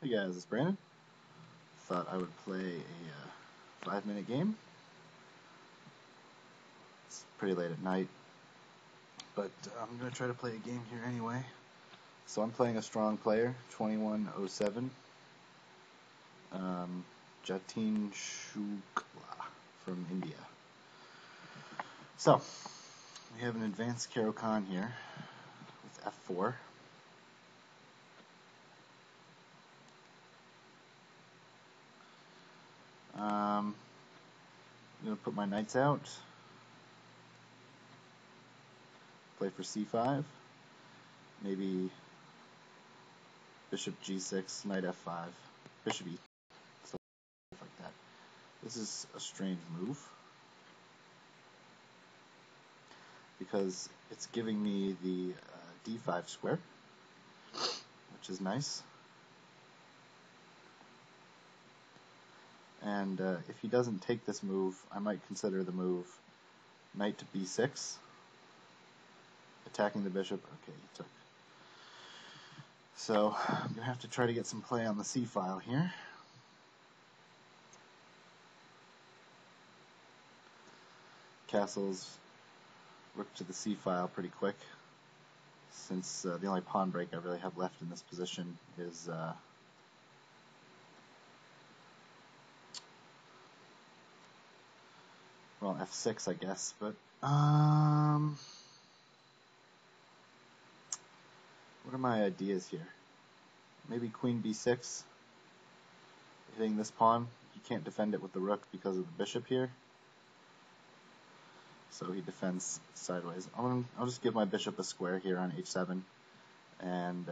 Hey guys, it's Brandon. Thought I would play a 5-minute game. It's pretty late at night, but I'm going to try to play a game here anyway. So I'm playing a strong player, 2107, Jatin Shukla from India. So, we have an advanced Caro-Kann here with f4. I'm going to put my knights out, play for c5, maybe bishop g6, knight f5, bishop e, stuff like that. This is a strange move because it's giving me the d5 square, which is nice. And if he doesn't take this move, I might consider the move knight to b6, attacking the bishop. Okay, he took. So I'm going to have to try to get some play on the c file here. Castles rook to the c file pretty quick, since the only pawn break I really have left in this position is well, f6, I guess, but what are my ideas here? Maybe queen b6, hitting this pawn. He can't defend it with the rook because of the bishop here, so he defends sideways. I'll just give my bishop a square here on h7, and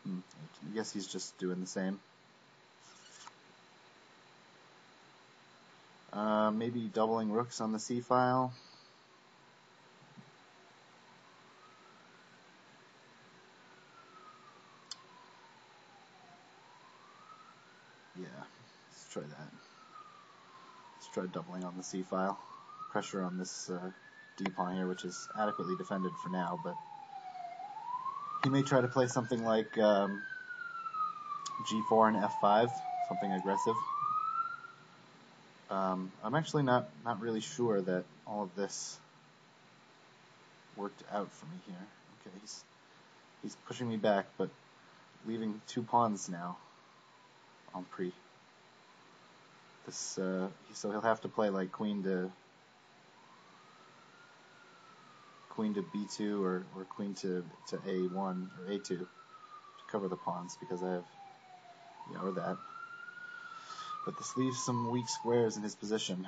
I guess he's just doing the same. Maybe doubling rooks on the c file. Yeah, let's try that. Let's try doubling on the c file. Pressure on this d pawn here, which is adequately defended for now, but he may try to play something like g4 and f5, something aggressive. I'm actually not really sure that all of this worked out for me here. Okay, he's pushing me back, but leaving two pawns now on pre. This so he'll have to play like queen to b2 or queen to a1 or a2 to cover the pawns, because I have, or that. But this leaves some weak squares in his position.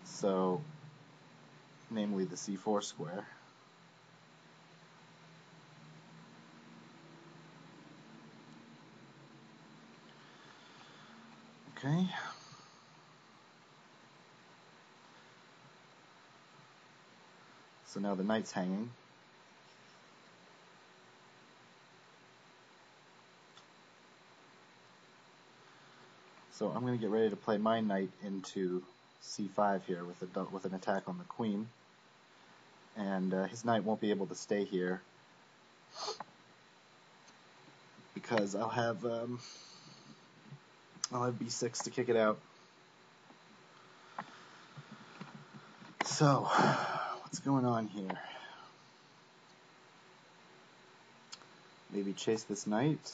So, namely the c4 square. Okay. So now the knight's hanging. So I'm going to get ready to play my knight into c5 here with an attack on the queen, and his knight won't be able to stay here because I'll have b6 to kick it out. So what's going on here? Maybe chase this knight.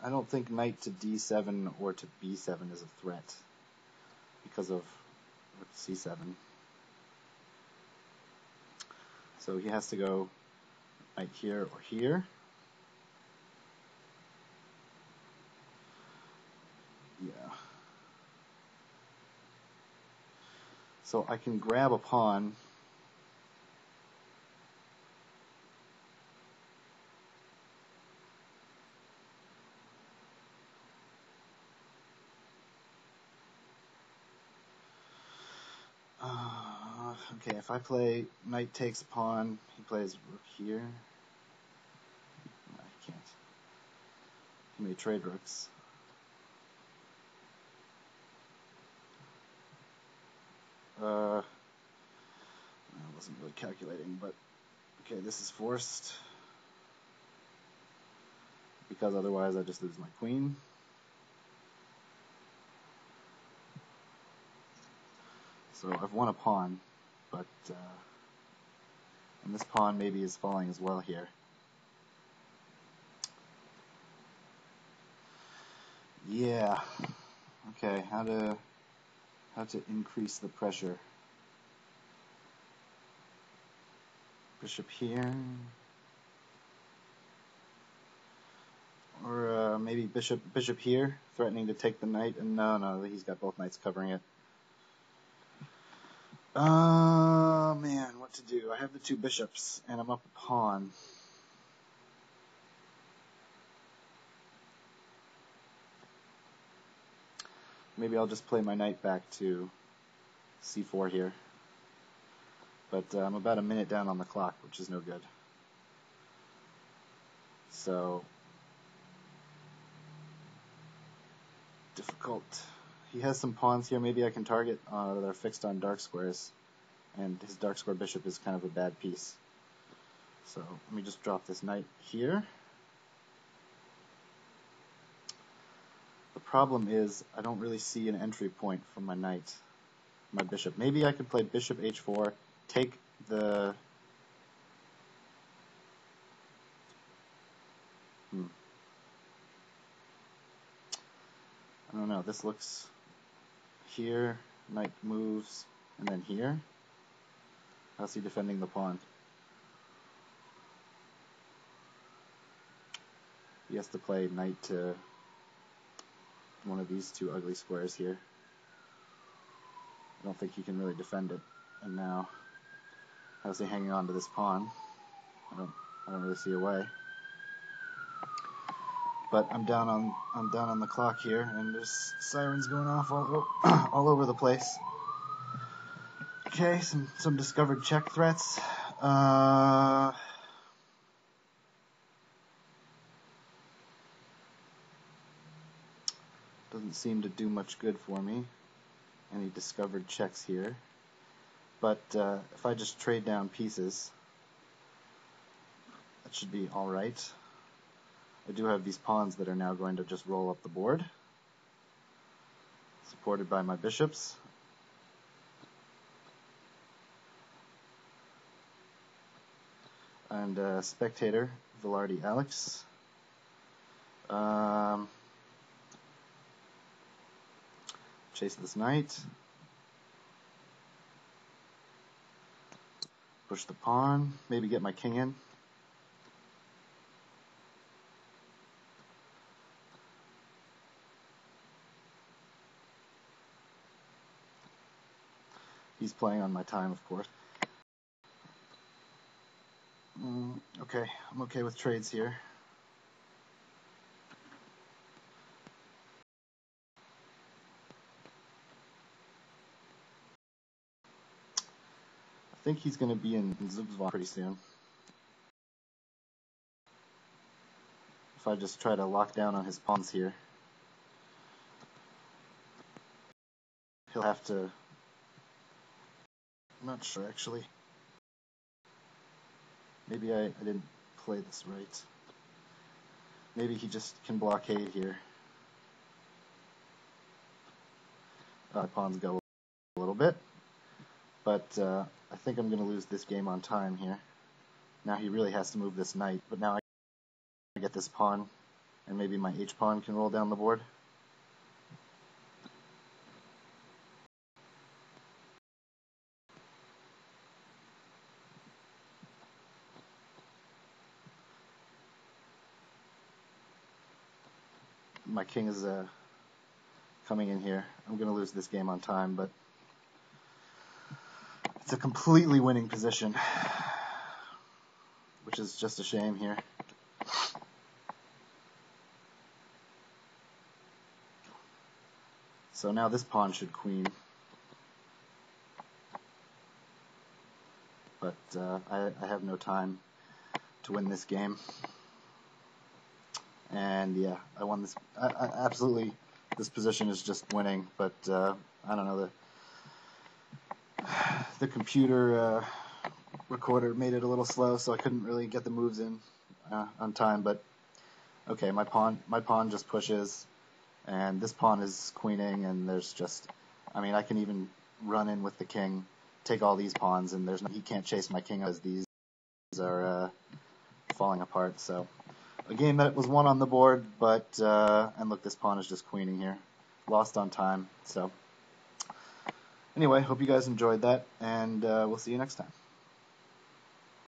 I don't think knight to d7 or to b7 is a threat because of c7. So he has to go knight here or here. Yeah. So I can grab a pawn. Okay, if I play knight takes pawn, he plays rook here. No, I can't. He may trade rooks. really calculating, but okay, this is forced because otherwise I just lose my queen. So I've won a pawn, but and this pawn maybe is falling as well here. Yeah. Okay, how to increase the pressure. Bishop here. Or maybe bishop here, threatening to take the knight, and no, he's got both knights covering it. Man, what to do? I have the two bishops, and I'm up a pawn. Maybe I'll just play my knight back to c4 here. But I'm about a minute down on the clock, which is no good. So, difficult. He has some pawns here. Maybe I can target that are fixed on dark squares. And his dark square bishop is kind of a bad piece. So let me just drop this knight here. The problem is I don't really see an entry point for my knight, my bishop. Maybe I could play bishop h4, take the... I don't know, this looks here, knight moves, and then here. How's he defending the pawn? He has to play knight to one of these two ugly squares here. I don't think he can really defend it. And now, how's he hanging on to this pawn? I don't really see a way. But I'm down on the clock here, and there's sirens going off all over the place. Okay, some discovered check threats. Doesn't seem to do much good for me. Any discovered checks here. But if I just trade down pieces, that should be alright. I do have these pawns that are now going to just roll up the board, supported by my bishops. And spectator, Velarde Alex. Chase this knight. Push the pawn, maybe get my king in. He's playing on my time, of course. Okay, I'm okay with trades here. I think he's going to be in Zugzwang pretty soon. If I just try to lock down on his pawns here, he'll have to... I'm not sure, actually. Maybe I didn't play this right. Maybe he just can blockade here. Pawns go a little bit. But I think I'm going to lose this game on time here. Now he really has to move this knight. But now I get this pawn, and maybe my h-pawn can roll down the board. My king is coming in here. I'm going to lose this game on time, but it's a completely winning position, which is just a shame here. So now this pawn should queen. But I have no time to win this game. And yeah, I won this. Absolutely, this position is just winning. But I don't know, the computer recorder made it a little slow, so I couldn't really get the moves in on time. But okay, my pawn just pushes, and this pawn is queening, and there's just, I mean, I can even run in with the king, take all these pawns, and he can't chase my king as these are falling apart. So a game that was won on the board, but and look, this pawn is just queening here, lost on time. So anyway, hope you guys enjoyed that, and we'll see you next time.